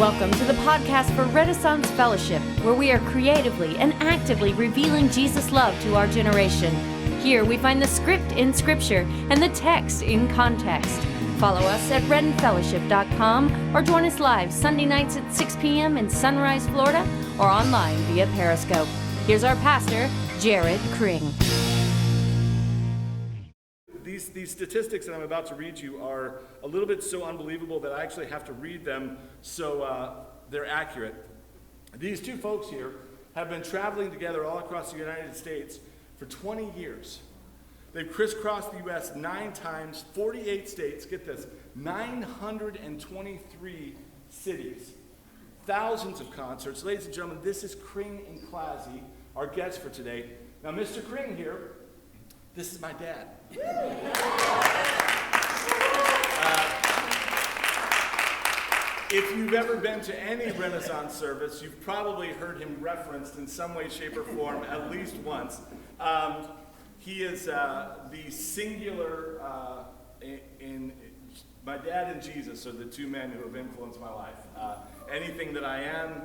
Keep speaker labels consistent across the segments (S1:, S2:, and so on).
S1: Welcome to the podcast for Renaissance Fellowship, where we are creatively and actively revealing Jesus' love to our generation. Here we find the script in Scripture and the text in context. Follow us at reddenfellowship.com or join us live Sunday nights at 6 p.m. in Sunrise, Florida, or online via Periscope. Here's our pastor, Jared Cring.
S2: These statistics that I'm about to read you are a little bit so unbelievable that I actually have to read them so they're accurate. These two folks here have been traveling together all across the United States for 20 years. They've crisscrossed the U.S. 9 times, 48 states, get this, 923 cities, thousands of concerts. Ladies and gentlemen, this is Cring and Clazzy, our guest for today. Now, Mr. Cring here, this is my dad. If you've ever been to any Renaissance service, you've probably heard him referenced in some way, shape, or form at least once. He is the singular, my dad and Jesus are the two men who have influenced my life. Anything that I am,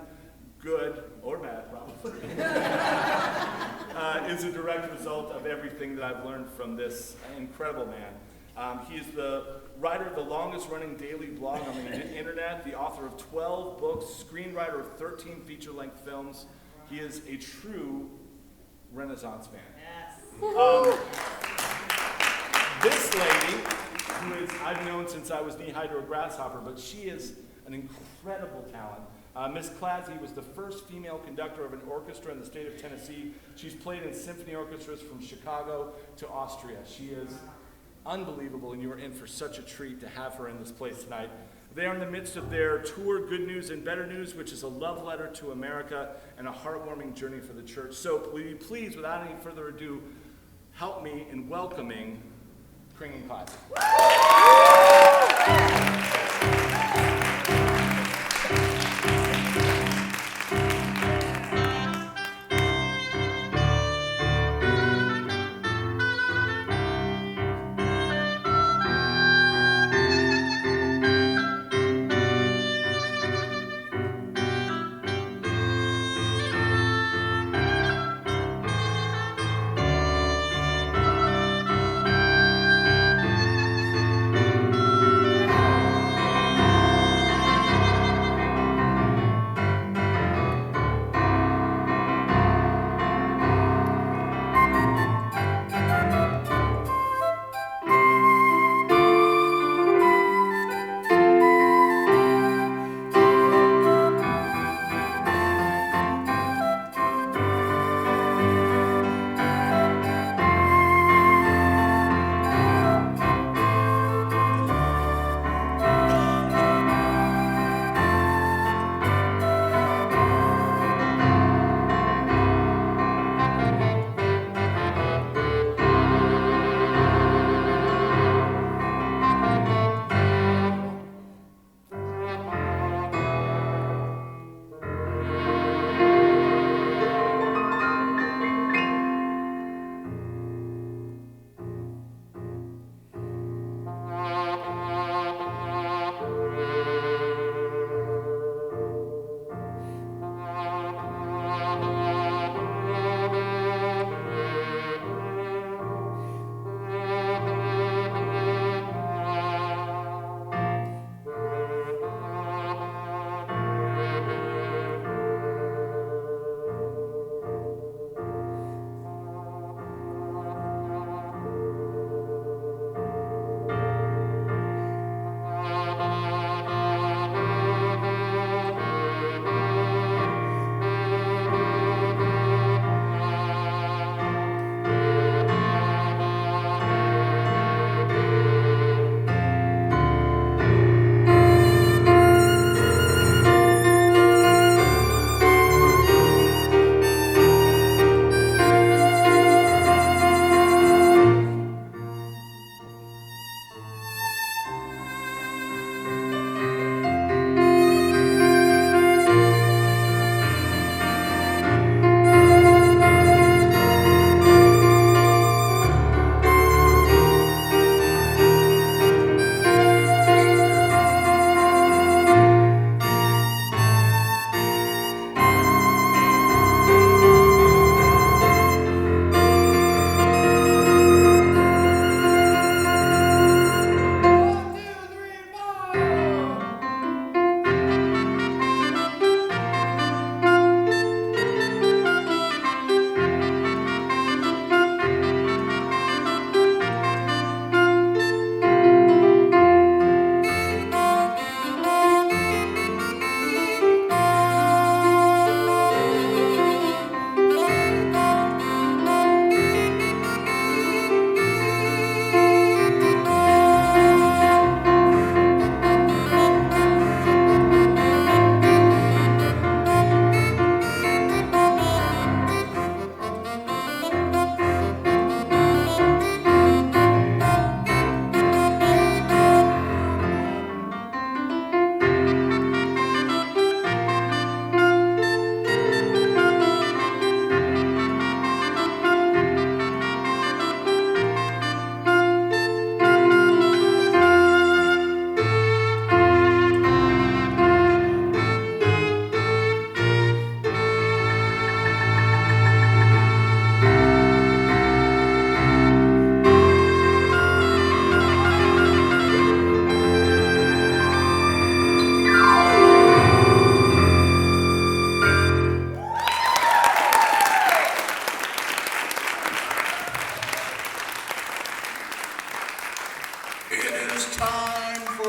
S2: good or bad probably, is a direct result of everything that I've learned from this incredible man. He is the writer of the longest running daily blog on the internet, the author of 12 books, screenwriter of 13 feature-length films. He is a true Renaissance man. Yes. This lady, who is I've known since I was knee-high to a grasshopper, but she is an incredible talent. Miss Clazzy was the first female conductor of an orchestra in the state of Tennessee. She's played in symphony orchestras from Chicago to Austria. She is unbelievable, and you are in for such a treat to have her in this place tonight. They are in the midst of their tour, Good News and Better News, which is a love letter to America and a heartwarming journey for the church. So please, without any further ado, help me in welcoming Cring and Clazzy.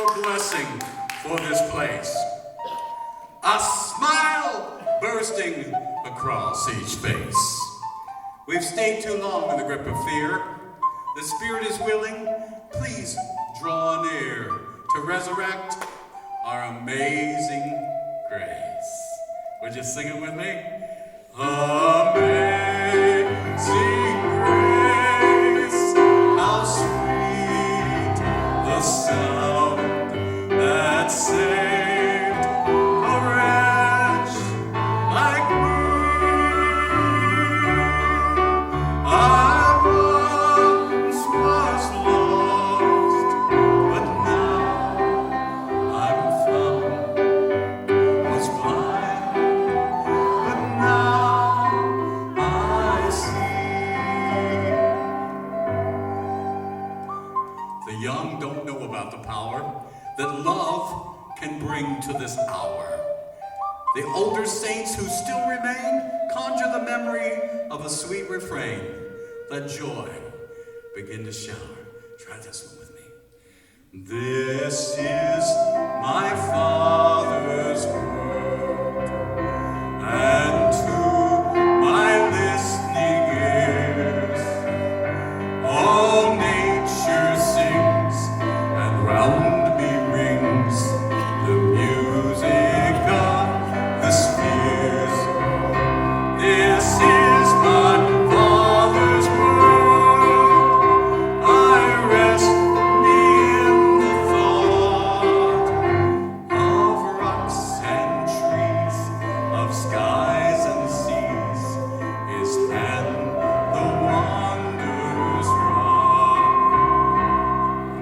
S3: your blessing for this place. A smile bursting across each face. We've stayed too long in the grip of fear. The spirit is willing. Please draw near to resurrect our amazing grace. Would you sing it with me? Amazing grace, how sweet the sound that saved a wretch like me. I once was lost, but now I'm found. Was blind, but now I see. The young don't know about the power that love can bring to this hour. The older saints who still remain conjure the memory of a sweet refrain. Let joy begin to shower. Try this one with me. This is my Father's word, and to my listening ears, all nature sings, and round me rings the music of the spheres. This is my Father's word. I rest me in the thought of rocks and trees, of skies and seas. His hand the wonders wrought.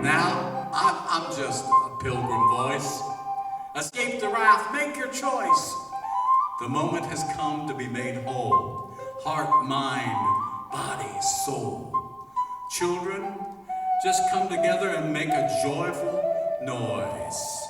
S3: Now I'm just a pilgrim voice. Escape the wrath, make your choice. The moment has come to be made whole. Heart, mind, body, soul. Children, just come together and make a joyful noise.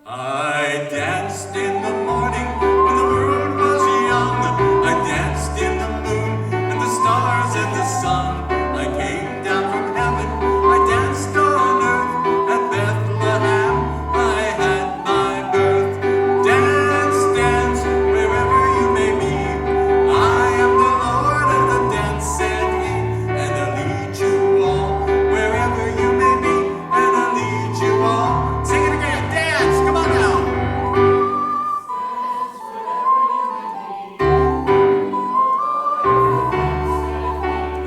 S3: I danced in the morning when the world was young. I danced in the moon and the stars and the sun. I came down from heaven. I danced on earth at Bethlehem. I had my birth. Dance, dance, wherever you may be. I am the Lord of the dance, said he, and I'll lead you all wherever you may be, and I'll lead you all. Sing it again, dance, come on now.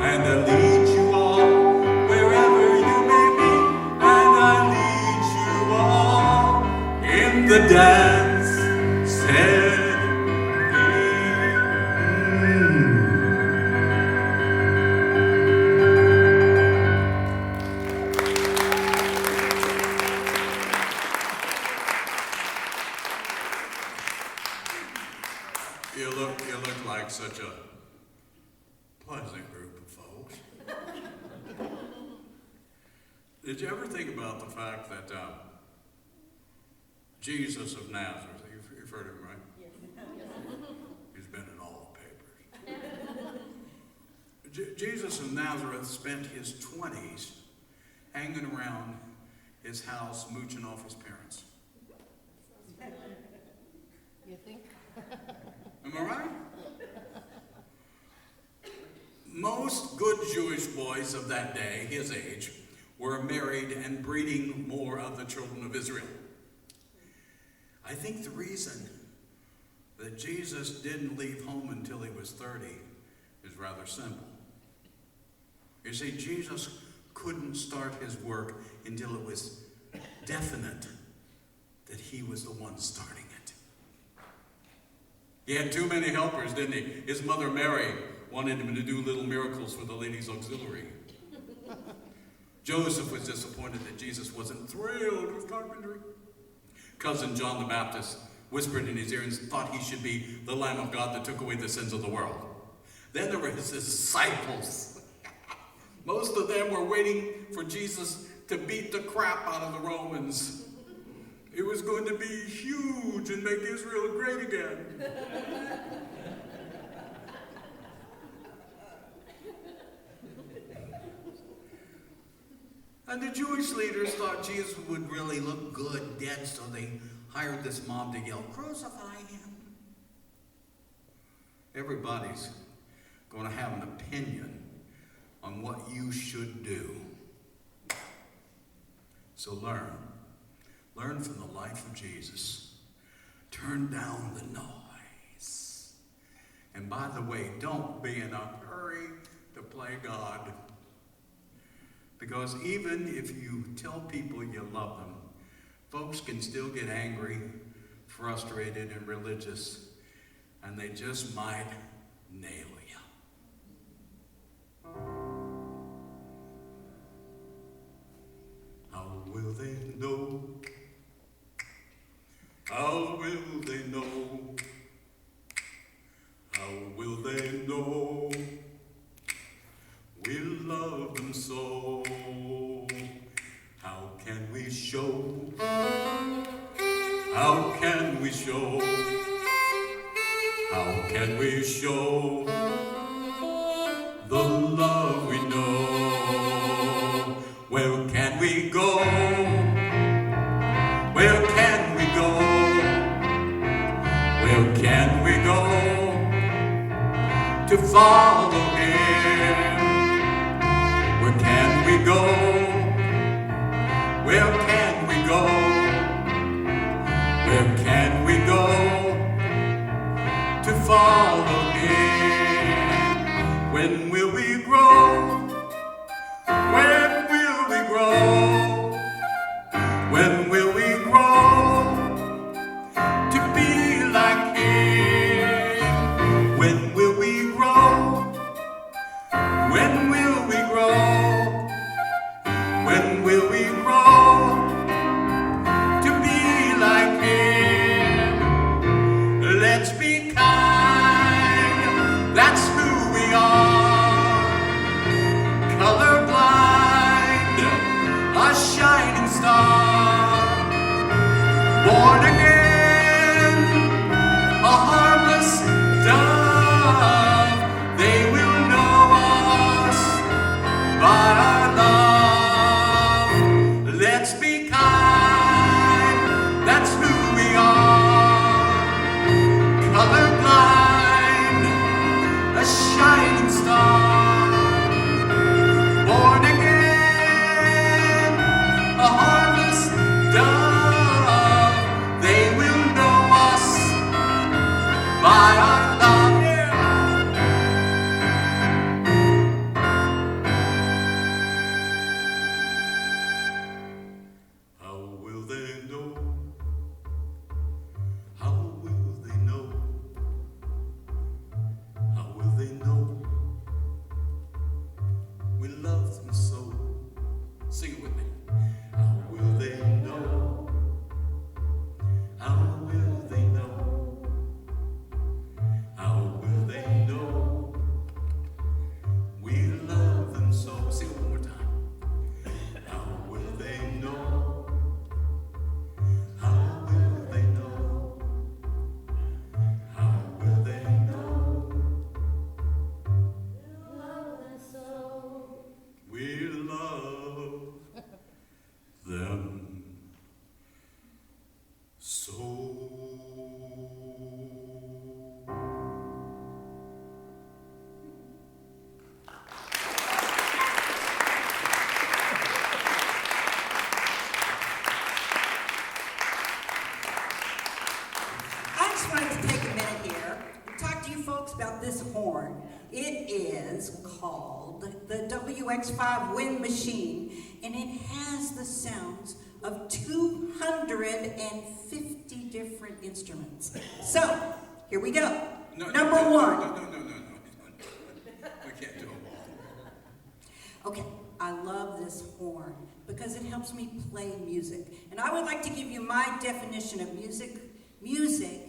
S3: And I'll lead you all wherever you may be, and I'll lead you all in the dance, said he. You look like such a pleasant group of folks. Did you ever think about the fact that Jesus of Nazareth, you've heard of him, right? Yes. He's been in all the papers. Jesus of Nazareth spent his 20s hanging around his house, mooching off his parents.
S4: You think?
S3: Am I right? Most good Jewish boys of that day, his age, were married and breeding more of the children of Israel. I think the reason that Jesus didn't leave home until he was 30 is rather simple. You see, Jesus couldn't start his work until it was definite that he was the one starting it. He had too many helpers, didn't he? His mother Mary wanted him to do little miracles for the ladies' auxiliary. Joseph was disappointed that Jesus wasn't thrilled with carpentry. Cousin John the Baptist whispered in his ear and thought he should be the Lamb of God that took away the sins of the world. Then there were his disciples. Most of them were waiting for Jesus to beat the crap out of the Romans. It was going to be huge and make Israel great again. And the Jewish leaders thought Jesus would really look good dead, so they hired this mob to yell, "Crucify him." Everybody's going to have an opinion on what you should do. So learn from the life of Jesus. Turn down the noise. And by the way, don't be in a hurry to play God. Because even if you tell people you love them, folks can still get angry, frustrated, and religious, and they just might nail you. How will they know? How will they know? How will they know? We love them so. How can we show? How can we show? How can we show the love we know? Where can we go? Where can we go? Where can we go to follow him? Where can we go? Where can we go? Where can we go to follow him? When will we grow? When will we grow? When will we grow to be like him? When will we grow? When will we grow? When will we grow to be like him? Let's be kind, that's who we are. Colorblind, a shining star. Born again, a harmless dove. They will know us by our love. Let's be kind, that's who we are. Colorblind, a shining star. Born again, a harmless dove. They will know us by our love. Yeah. How will they know? How will they know? How will they know? We love them so. Sing it with me. How will they know? How will they know? How will they know? We love them so. Sing it one more time. How will they know? How will they know? How will they know? We love them so.
S4: I just wanted to take a minute here and talk to you folks about this horn. It is called the WX5 Wind Machine, and it has the sounds of 250 different instruments. So, here we go. Number one.
S3: No. We can't do them all.
S4: Okay, I love this horn because it helps me play music. And I would like to give you my definition of music. Music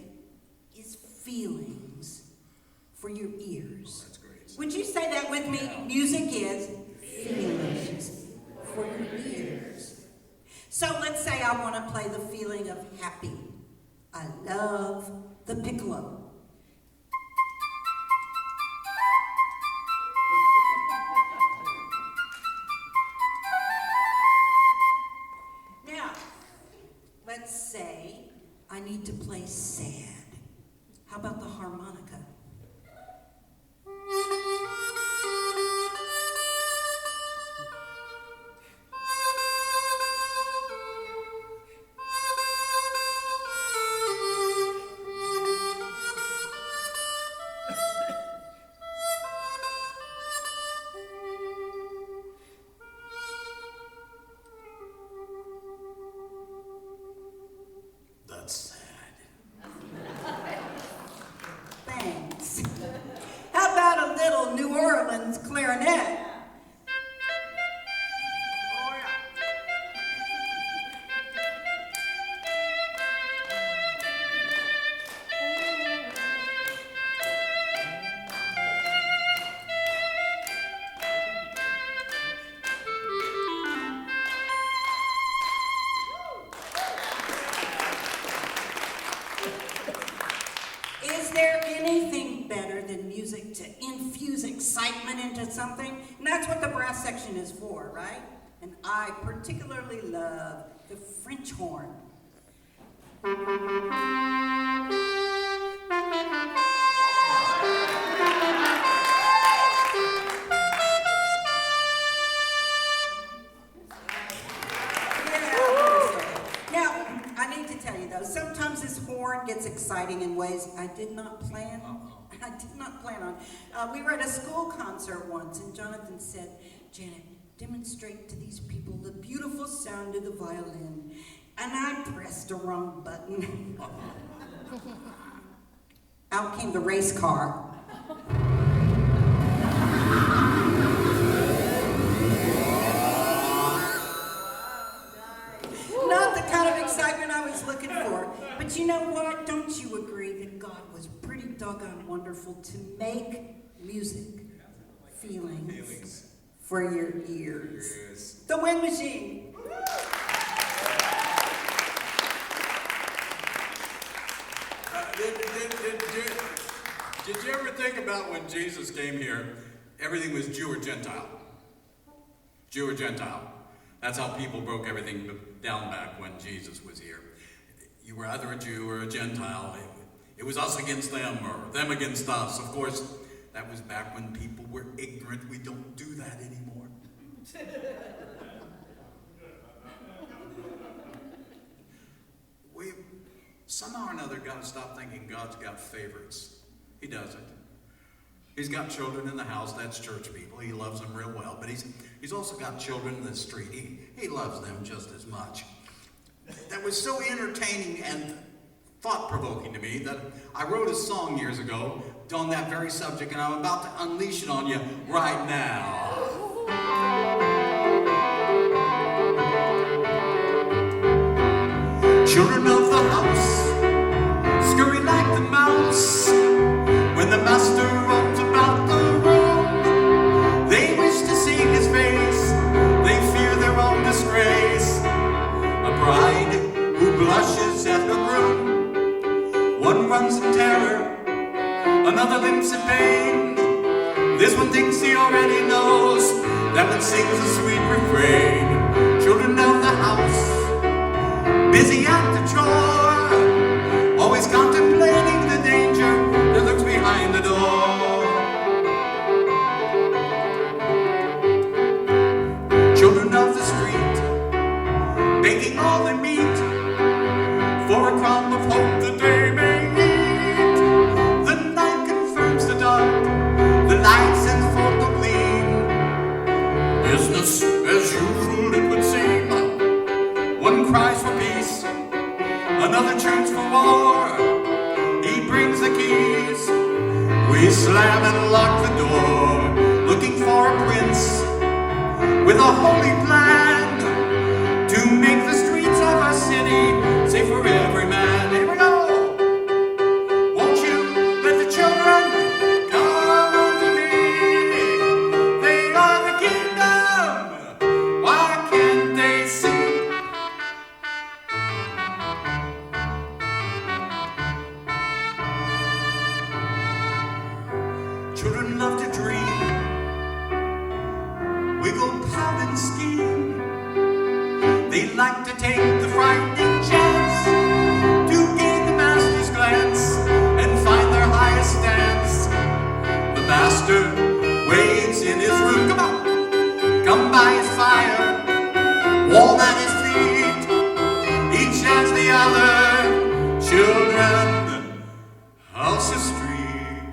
S4: is feelings for your ears.
S3: That's great.
S4: Would you say that with me?
S3: Yeah.
S4: Music is feelings for your ears. So let's say I want to play the feeling of happy. I love the piccolo. Let's say I need to play sad. How about the harmonica?
S3: That's sad.
S4: Thanks. How about a little New Orleans clarinet?
S3: Oh, yeah.
S4: Is there anything better than music to infuse excitement into something? And that's what the brass section is for, right? And I particularly love the French horn. Now, I need to tell you though, sometimes this horn gets exciting in ways I did not plan. I did not plan on. We were at a school concert once, and Jonathan said, "Janet, demonstrate to these people the beautiful sound of the violin." And I pressed the wrong button. Out came the race car. Not the kind of excitement I was looking for. But you know what? Don't you agree that God was pretty doggone wonderful to make music, feelings for your ears?
S3: Yes.
S4: The Wind Machine.
S3: Did you ever think about when Jesus came here, everything was Jew or Gentile? Jew or Gentile. That's how people broke everything down back when Jesus was here. You were either a Jew or a Gentile. It was us against them or them against us. Of course, that was back when people were ignorant. We don't do that anymore. We somehow or another got to stop thinking God's got favorites. He doesn't. He's got children in the house, that's church people. He loves them real well. But he's also got children in the street. He loves them just as much. That was so entertaining and thought-provoking to me that I wrote a song years ago on that very subject, and I'm about to unleash it on you right now. Children of the house scurry like the mouse when the master roams about the room. They wish to see his face, they fear their own disgrace. A bride who blushes at her groom, one runs in terror, another limps in pain. This one thinks he already knows, that one sings a sweet refrain. Children of the house, busy at the chore, always contemplating the danger that lurks behind the door. Children of the street, begging all they meet for a crumb of hope that they may eat. The night confirms the dark, the light sends forth the gleam. Business as usual it would seem. One cries for peace, another churns for war. He brings the keys, we slam and lock the door, looking for a prince with a holy plan to make the streets of our city safe for every man. Here we go! Won't you let the children come unto me? They are the kingdom, why can't they see? Children love to dream, wiggle, pout, and scheme. They like to take the frightening chance children across the street.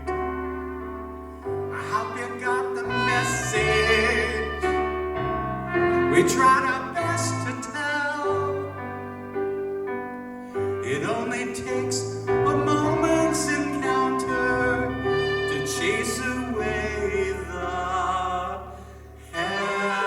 S3: I hope you got the message. We tried our best to tell. It only takes a moment's encounter to chase away the hell. Hell yeah.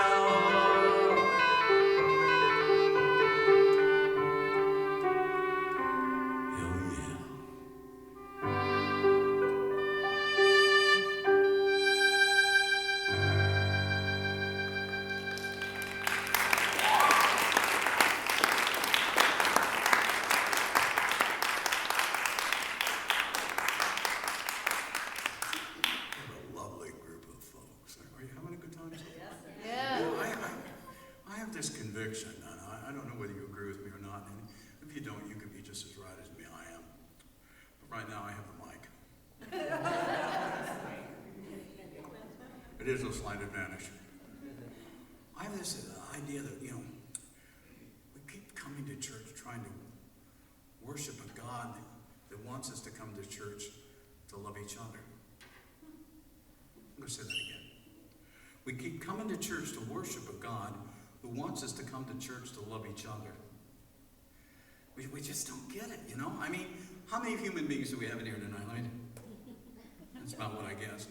S3: What a lovely group of folks. Are you having a good time?
S1: Yeah.
S3: I have this conviction, and I don't know whether you agree with me or not, and if you don't, you can be just as right as me I am. But right now I have the mic. It is a slight advantage. I have this idea that, we keep coming to church trying to worship a God that wants us to come to church to love each other. I'm going to say that again. We keep coming to church to worship a God who wants us to come to church to love each other. We just don't get it, I mean, how many human beings do we have in here tonight, right? That's about what I guess.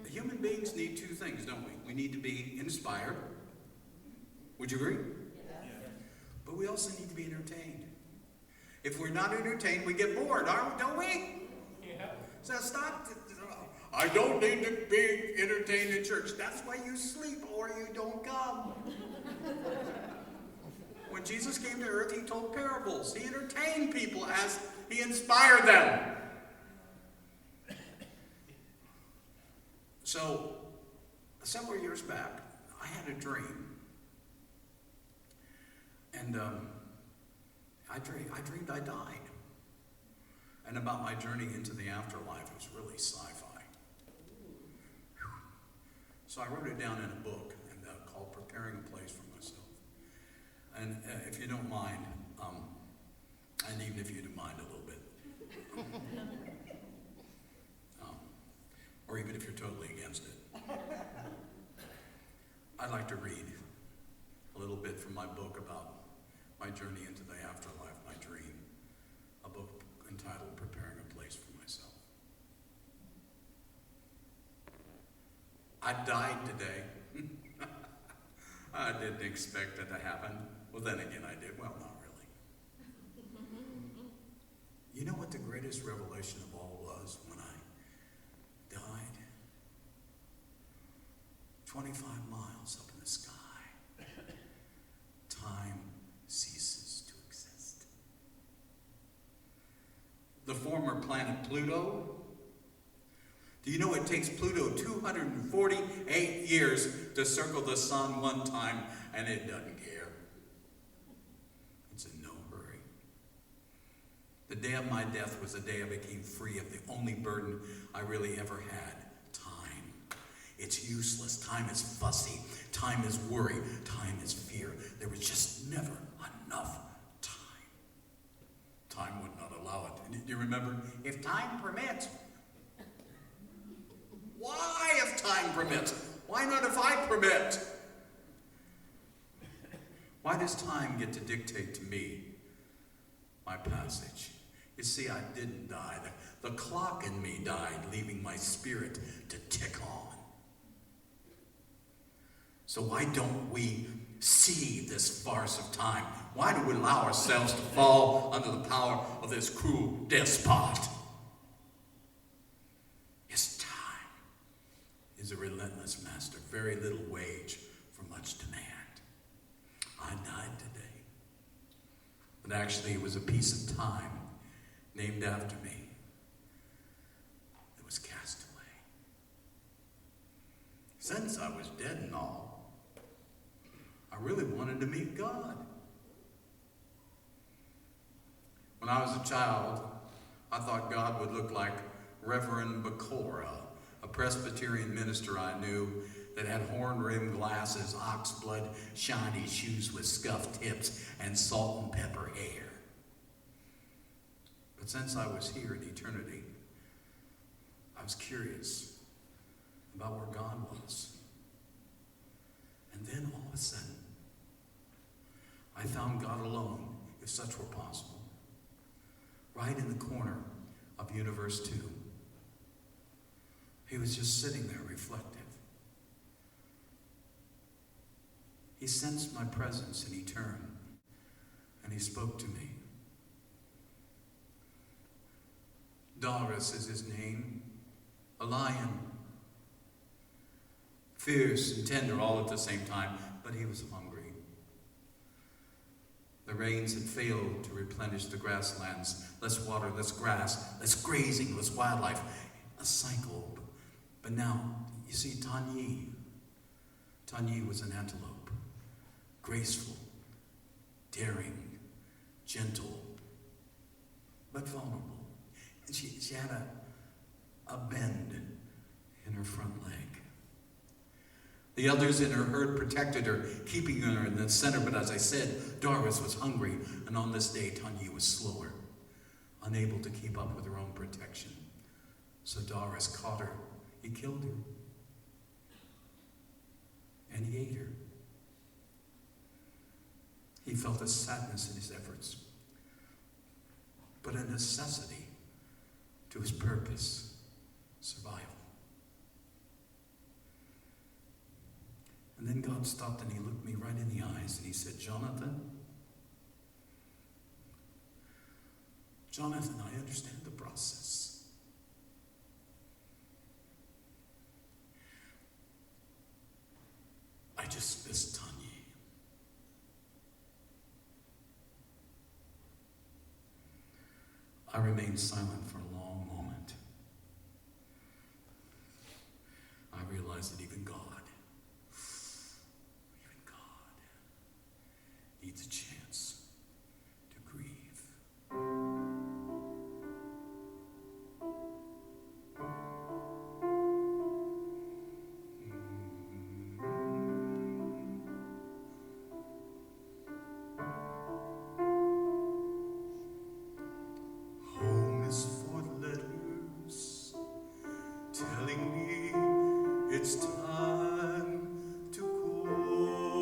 S3: Human beings need two things, don't we? We need to be inspired. Would you agree? Yeah. But we also need to be entertained. If we're not entertained, we get bored, don't we? Yeah. So stop. I don't need to be entertained in church. That's why you sleep or you don't come. When Jesus came to earth, he told parables. He entertained people as he inspired them. So, several years back, I had a dream. And I dreamed I died. And about my journey into the afterlife. It was really sci-fi. So I wrote it down in a book called Preparing a Place for Myself. And if you don't mind, and even if you do mind a little bit, or even if you're totally against it, I'd like to read a little bit from my book about my journey into the afterlife, my dream, a book entitled Preparing a Place for Myself. I died today. I didn't expect it to happen. Well, then again, I did. Well, not really. You know what the greatest revelation of all was when I died? 25 miles up in the sky. Time ceases to exist. The former planet Pluto. Do you know it takes Pluto 248 years to circle the sun one time, and it doesn't care? It's in no hurry. The day of my death was the day I became free of the only burden I really ever had, time. It's useless. Time is fussy. Time is worry. Time is fear. There was just never enough time. Time would not allow it. Do you remember? If time permits. Why, if time permits? Why not if I permit? Why does time get to dictate to me my passage? You see, I didn't die. The clock in me died, leaving my spirit to tick on. So why don't we see this farce of time? Why do we allow ourselves to fall under the power of this cruel despot? His time is a relentless master, very little wage for much demand. I died today. But actually, it was a piece of time named after me that was cast away. Since I was dead and all, I really wanted to meet God. When I was a child, I thought God would look like Reverend Bacora, a Presbyterian minister I knew that had horn-rimmed glasses, ox-blood shiny shoes with scuffed tips, and salt and pepper hair. But since I was here in eternity, I was curious about where God was. And then all of a sudden, I found God alone, if such were possible, right in the corner of Universe 2. He was just sitting there reflective. He sensed my presence and he turned and he spoke to me. Doris is his name, a lion. Fierce and tender all at the same time, but he was hungry. The rains had failed to replenish the grasslands. Less water, less grass, less grazing, less wildlife. A cycle. But now, you see, Tanyi was an antelope. Graceful, daring, gentle, but vulnerable. And she had a bend in her front leg. The others in her herd protected her, keeping her in the center. But as I said, Doris was hungry, and on this day, Tanyi was slower, unable to keep up with her own protection. So Doris caught her. He killed her. And he ate her. He felt a sadness in his efforts, but a necessity to his purpose, survival. And then God stopped and he looked me right in the eyes and he said, Jonathan, I understand the process. I just miss Tanyi. I remained silent for a long moment. I realized that even God needs a chance to grieve. Home is for letters telling me it's time to go.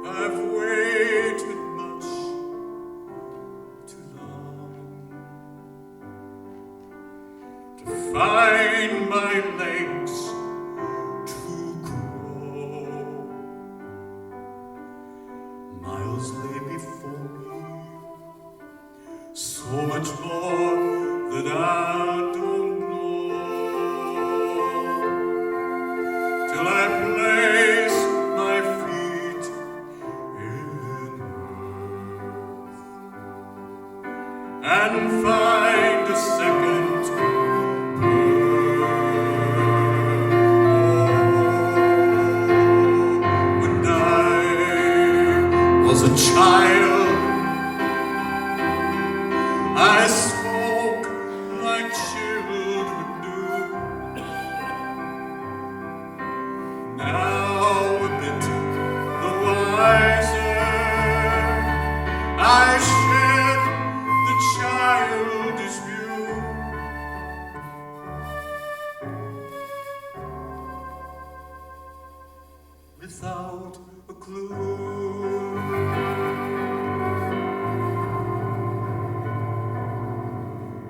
S3: I've waited much too long to find my legs to grow. Miles lay before me, so much more that I don't know, till I place my feet in earth and find a second birth. When I was a child, I spoke like children do. Now a bit the wiser, I shed the childish view. Without a clue.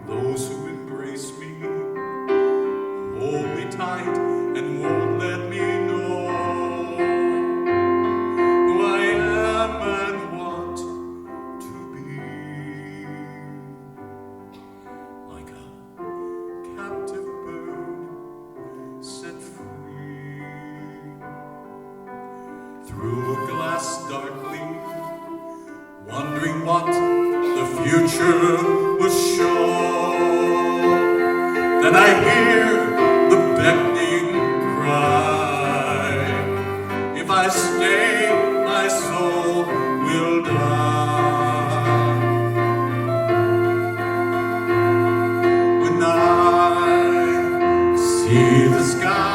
S3: Those who embrace me hold me tight and won't let me know who I am and want to be. Like a captive bird set free through a glass darkly, wondering what the future will show. Then I hear the beckoning cry. If I stay, my soul will die. When I see the sky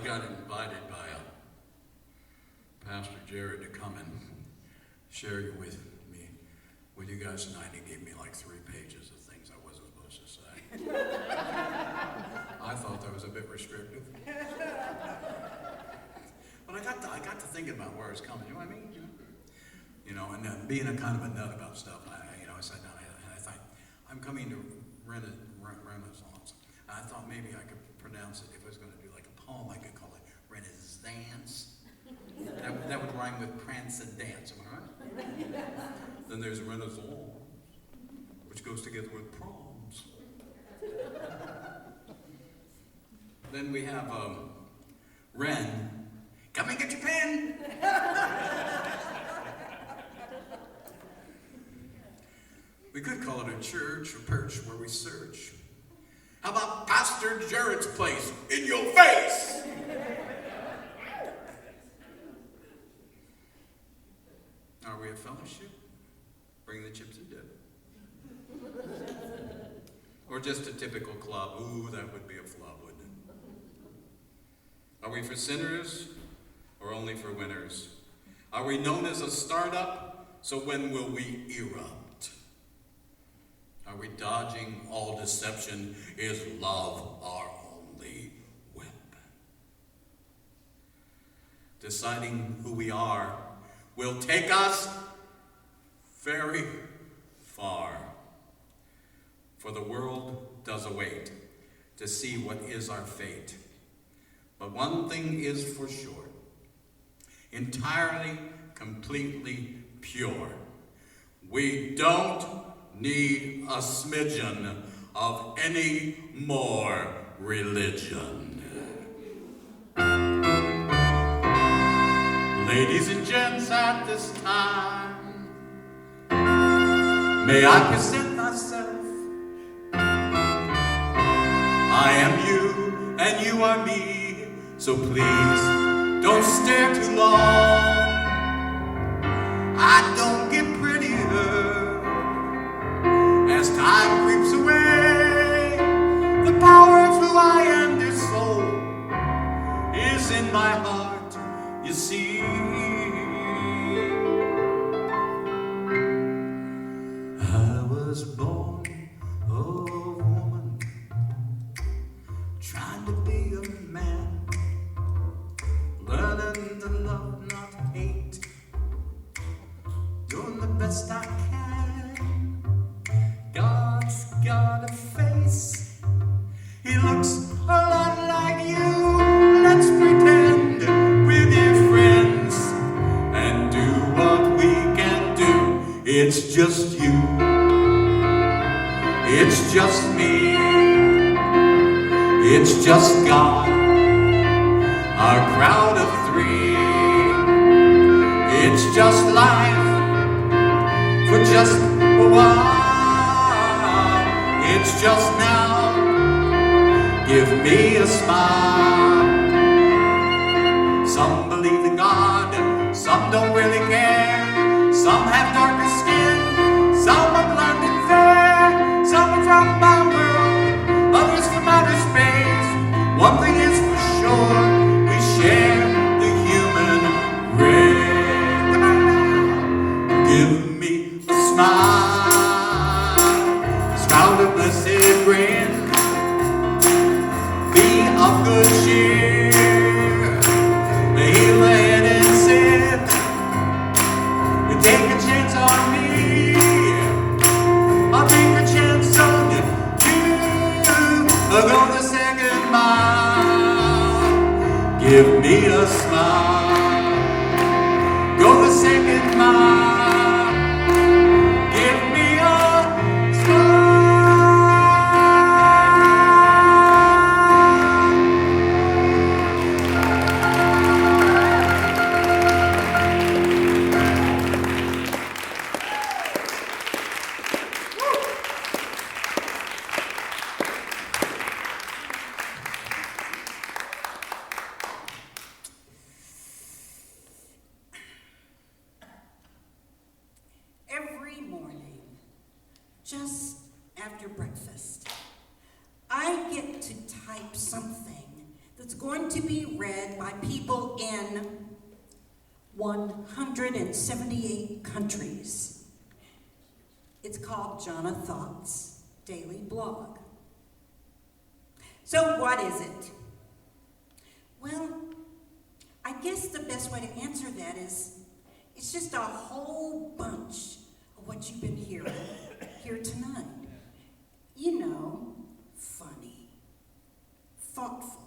S3: got invited by Pastor Jared to come and share with you guys tonight. He gave me like 3 pages of things I wasn't supposed to say. I thought that was a bit restrictive. But I got to thinking about where it's coming. You know what I mean? You know, and being a kind of a nut about stuff, I sat down and I thought, I'm coming to Renaissance. And I thought maybe I could pronounce it. If I was going to do like a poem, I could call it Renaissance. That would rhyme with prance and dance, am I right? Then there's Renaissance, which goes together with proms. Then we have Ren. Come and get your pen. We could call it a church or perch where we search. How about Pastor Jared's place in your face? Are we a fellowship? Bring the chips and dip. Or just a typical club? Ooh, that would be a flub, wouldn't it? Are we for sinners or only for winners? Are we known as a startup? So when will we erupt? Are we dodging all deception? Is love our only weapon? Deciding who we are will take us very far. For the world does await to see what is our fate. But one thing is for sure, entirely, completely pure. We don't need a smidgen of any more religion. Ladies and gents, at this time, may I present myself? I am you, and you are me, so please don't stare too long. I don't get prettier as time creeps away. The power of who I am, dear soul, is in my heart, you see. I was born of woman, trying to be a man, learning to love, not hate, doing the best I can. God's got a face, he looks a lot like you. Let's pretend we're dear friends and do what we can do. It's just you, it's just me, it's just God, our crowd of 3. It's just life for just a while. It's just now, give me a smile. Some believe in God, some don't really care. Some have darker skin, some are blonde and fair. Some are from my world, others from outer space. One thing is for sure, we share the human race. Come on now, give me a smile, sprout a blessed grin, be of good cheer, heal the head and sin. You take a chance on me, I'll take a chance on you. I'll go the second mile, give me a smile. Go the second mile, give me a smile.
S4: Every morning, just after breakfast, I get to type something that's going to be read by people in 178 countries. It's called Jonna Thought's Daily Blog. So what is it? Well, I guess the best way to answer that is it's just a whole bunch of what you've been hearing here tonight. You know, funny, thoughtful,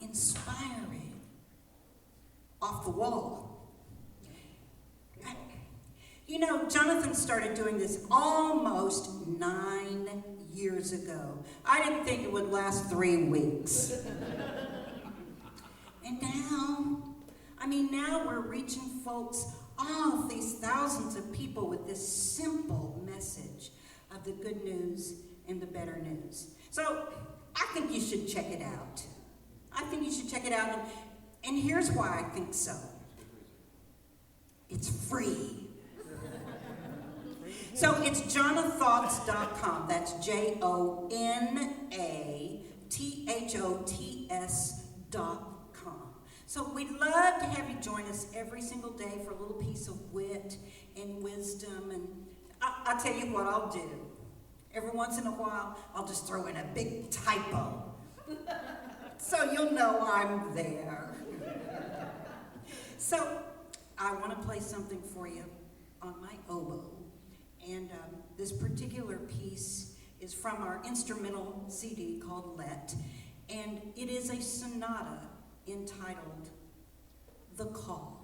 S4: inspiring, off the wall. You know, Jonathan started doing this almost 9 years ago. I didn't think it would last 3 weeks. And now we're reaching folks, all of these thousands of people with this simple message of the good news and the better news. So I think you should check it out. And here's why I think so. It's free. So it's jonnathoughts.com. That's JONATHOTS.com. So we'd love to have you join us every single day for a little piece of wit and wisdom. And I'll tell you what I'll do. Every once in a while, I'll just throw in a big typo. So you'll know I'm there. So I want to play something for you on my oboe. And this particular piece is from our instrumental CD called Let. And it is a sonata entitled The Call.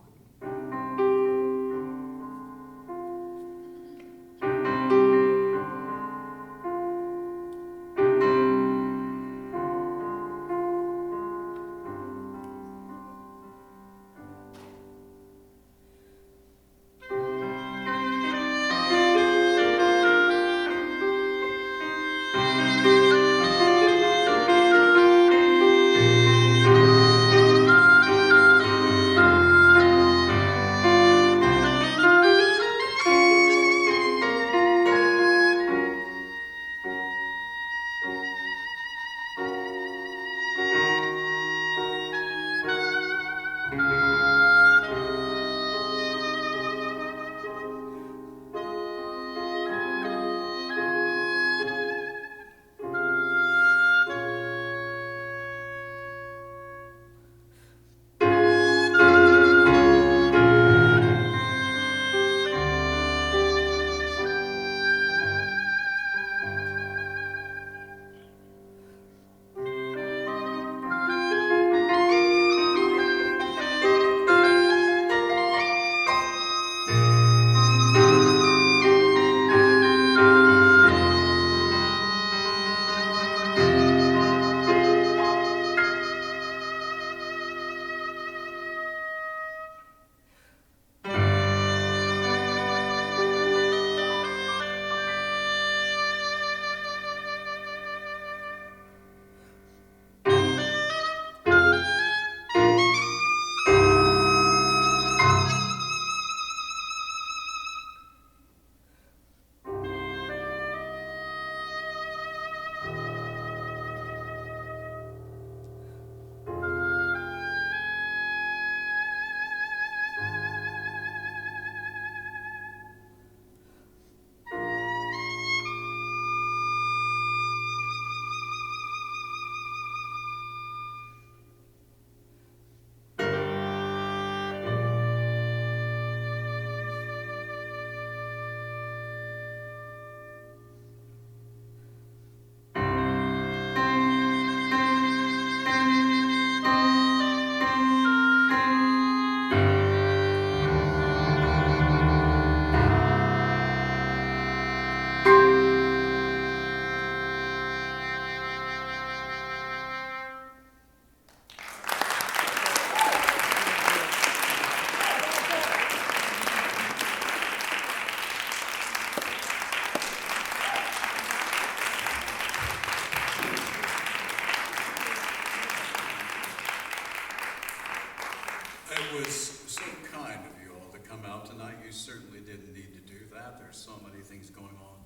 S3: It was so kind of you all to come out tonight. You certainly didn't need to do that. There's so many things going on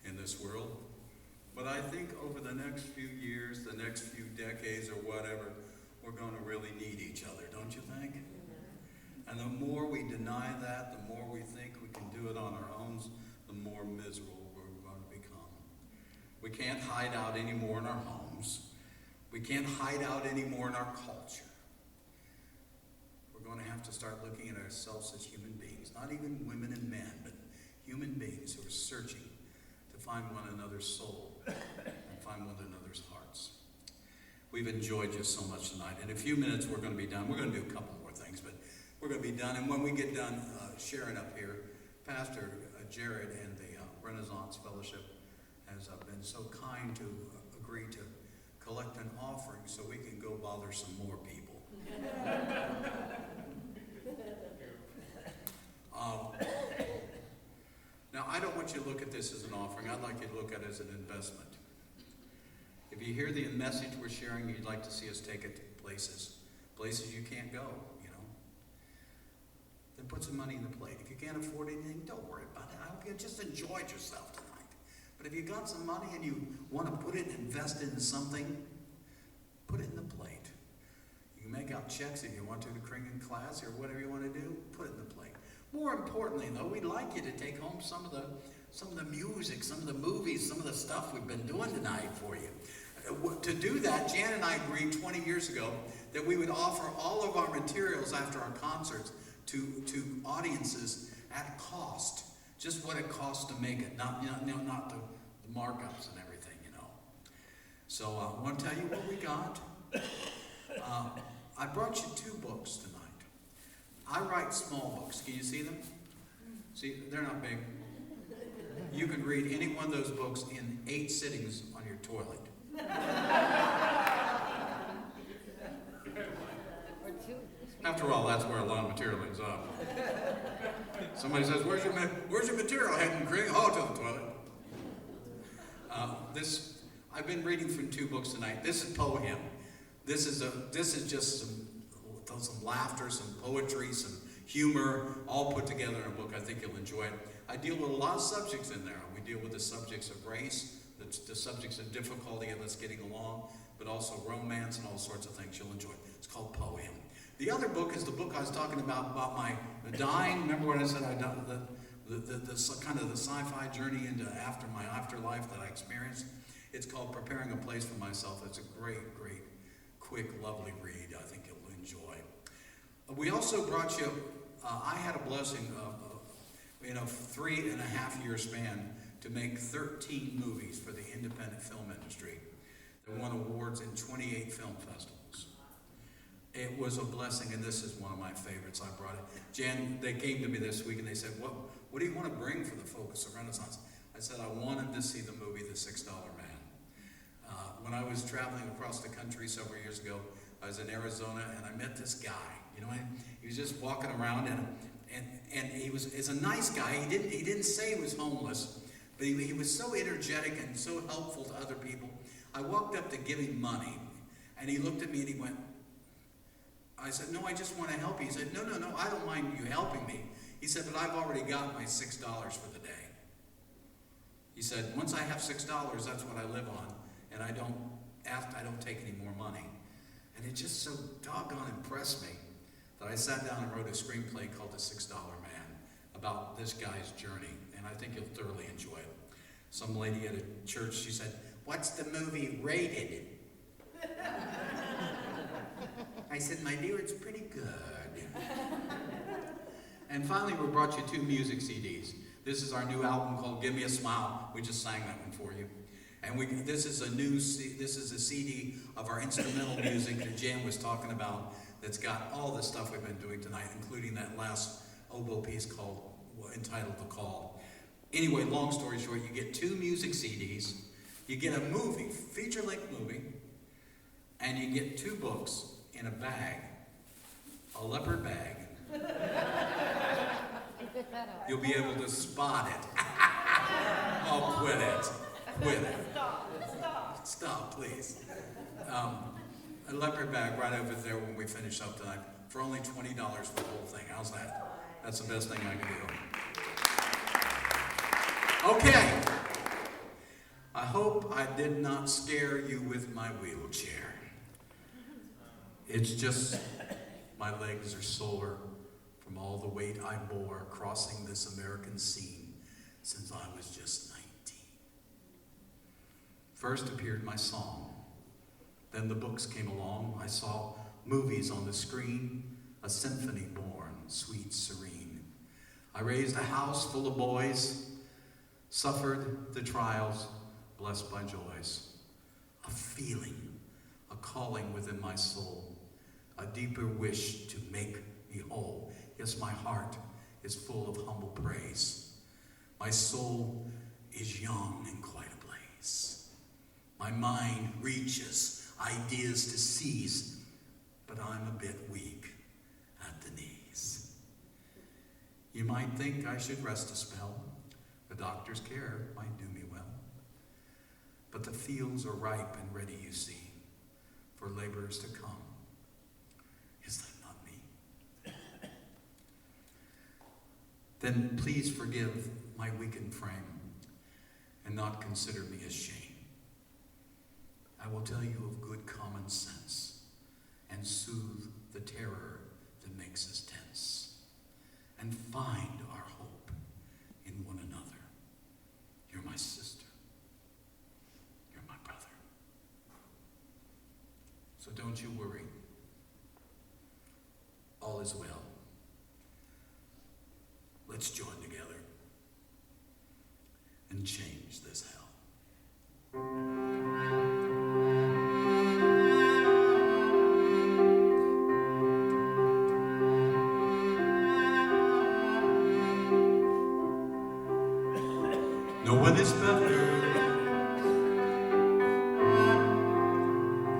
S3: in this world. But I think over the next few years, the next few decades or whatever, we're going to really need each other, don't you think? And the more we deny that, the more we think we can do it on our own, the more miserable we're going to become. We can't hide out anymore in our homes. We can't hide out anymore in our culture. We're going to have to start looking at ourselves as human beings, not even women and men, but human beings who are searching to find one another's soul and find one another's hearts. We've enjoyed you so much tonight. In a few minutes, we're going to be done. We're going to do a couple more things, but we're going to be done. And when we get done sharing up here, Pastor Jared and the Renaissance Fellowship has been so kind to agree to collect an offering so we can go bother some more people. Now, I don't want you to look at this as an offering. I'd like you to look at it as an investment. If you hear the message we're sharing, you'd like to see us take it to places you can't go, you know, then put some money in the plate. If you can't afford anything, don't worry about it. I hope you just enjoyed yourself tonight. But if you got some money and you want to put it and invest it in something, put it in the plate. You can make out checks if you want to Cring and Clazzy or whatever you want to do, put it in the plate. More importantly, though, we'd like you to take home some of the music, some of the movies, some of the stuff we've been doing tonight for you. To do that, Jan and I agreed 20 years ago that we would offer all of our materials after our concerts to audiences at cost, just what it costs to make it, not the markups and everything, you know. So I want to tell you what we got. I brought you 2 books tonight. I write small books. Can you see them? See, they're not big. You can read any one of those books in 8 sittings on your toilet. After all, that's where a lot of material ends up. Somebody says, "Where's your material heading, Cring?" "Oh, to the toilet." I've been reading from 2 books tonight. This is Poem. This is just some laughter, some poetry, some humor, all put together in a book. I think you'll enjoy it. I deal with a lot of subjects in there. We deal with the subjects of race, the subjects of difficulty of us getting along, but also romance and all sorts of things you'll enjoy. It's called Poem. The other book is the book I was talking about my dying. Remember what I said? I done the kind of the sci-fi journey into my afterlife that I experienced. It's called Preparing a Place for Myself. It's a great, quick, lovely read. I think you'll enjoy. We also brought you. I had a blessing in a 3.5-year span to make 13 movies for the independent film industry that won awards in 28 film festivals. It was a blessing, and this is one of my favorites. I brought it. Jan, they came to me this week and they said, what do you want to bring for the Focus of Renaissance? I said, I wanted to see the movie The $6 Man. When I was traveling across the country several years ago, I was in Arizona and I met this guy. You know, he was just walking around and he's a nice guy. He didn't say he was homeless, but he was so energetic and so helpful to other people. I walked up to give him money, and he looked at me and he went, I said, "No, I just want to help you." He said, No, I don't mind you helping me. He said, "But I've already got my $6 for the day." He said, "Once I have $6, that's what I live on, and I don't take any more money." And it just so doggone impressed me that I sat down and wrote a screenplay called The $6 Man about this guy's journey, and I think you'll thoroughly enjoy it. Some lady at a church, she said, "What's the movie rated?" I said, "My dear, it's pretty good." And finally, we brought you 2 music CDs. This is our new album called Give Me a Smile. We just sang that one for you. And this is a CD of our instrumental music that Jan was talking about that's got all the stuff we've been doing tonight, including that last oboe piece entitled The Call. Anyway, long story short, you get 2 music CDs, you get a movie, feature-length movie, and you get 2 books in a bag, a leopard bag. You'll be able to spot it. Oh, quit it. Stop, please. A leopard bag right over there when we finish up tonight for only $20 for the whole thing. How's that? That's the best thing I can do. Okay. I hope I did not scare you with my wheelchair. It's just my legs are sore from all the weight I bore crossing this American scene since I was just 19. First appeared my song. Then the books came along. I saw movies on the screen, a symphony born, sweet, serene. I raised a house full of boys, suffered the trials, blessed by joys. A feeling, a calling within my soul, a deeper wish to make me whole. Yes, my heart is full of humble praise. My soul is young and quite ablaze. My mind reaches ideas to seize, but I'm a bit weak at the knees. You might think I should rest a spell. The doctor's care might do me well. But the fields are ripe and ready, you see, for laborers to come. Is that not me? Then please forgive my weakened frame and not consider me as shame. I will tell you of good common sense and soothe the terror that makes us tense and find our hope in one another. You're my sister. You're my brother. So don't you worry. All is well. Let's join together and change this hell. No one is better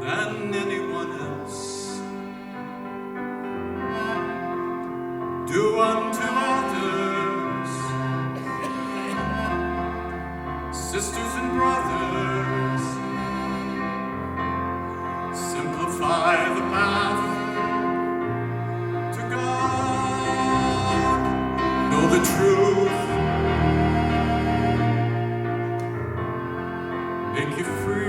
S3: than anyone else. Do unto others, sisters and brothers, simplify the path to God. Know the truth, make you free.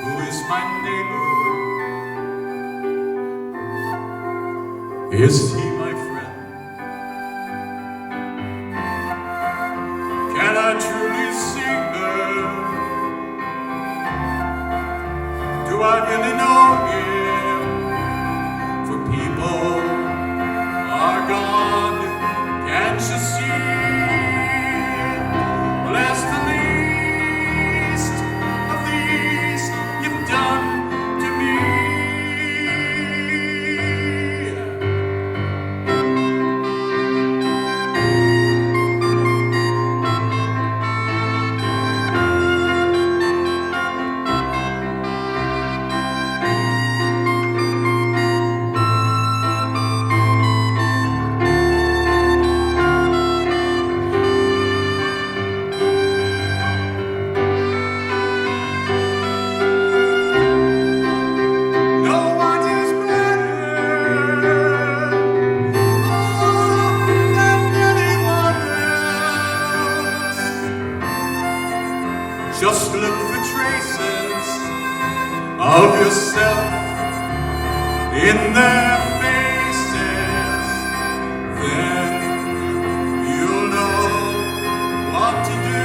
S3: Who is my neighbor? Is he my friend? Can I truly see her? Do I really know him? For people are gone. Can't you see? Bless the least of these you've done to me. No one is better than anyone else. Just look for traces of yourself in their faces. Then you'll know what to do.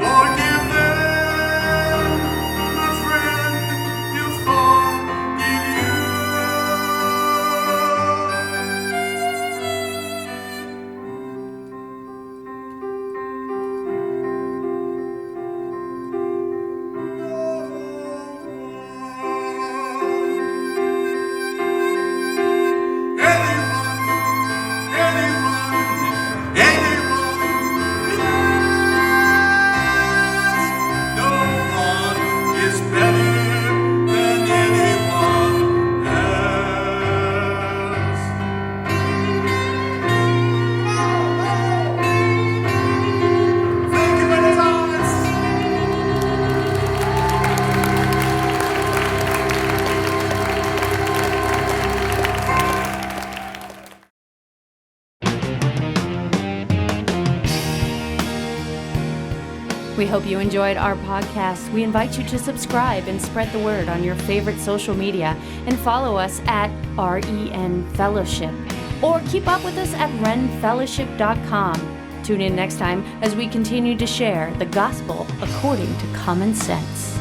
S3: Forgive them, my friend, you forgive you. No
S1: hope you enjoyed our podcast. We invite you to subscribe and spread the word on your favorite social media and follow us at REN Fellowship or keep up with us at renfellowship.com. Tune in next time as we continue to share the gospel according to common sense.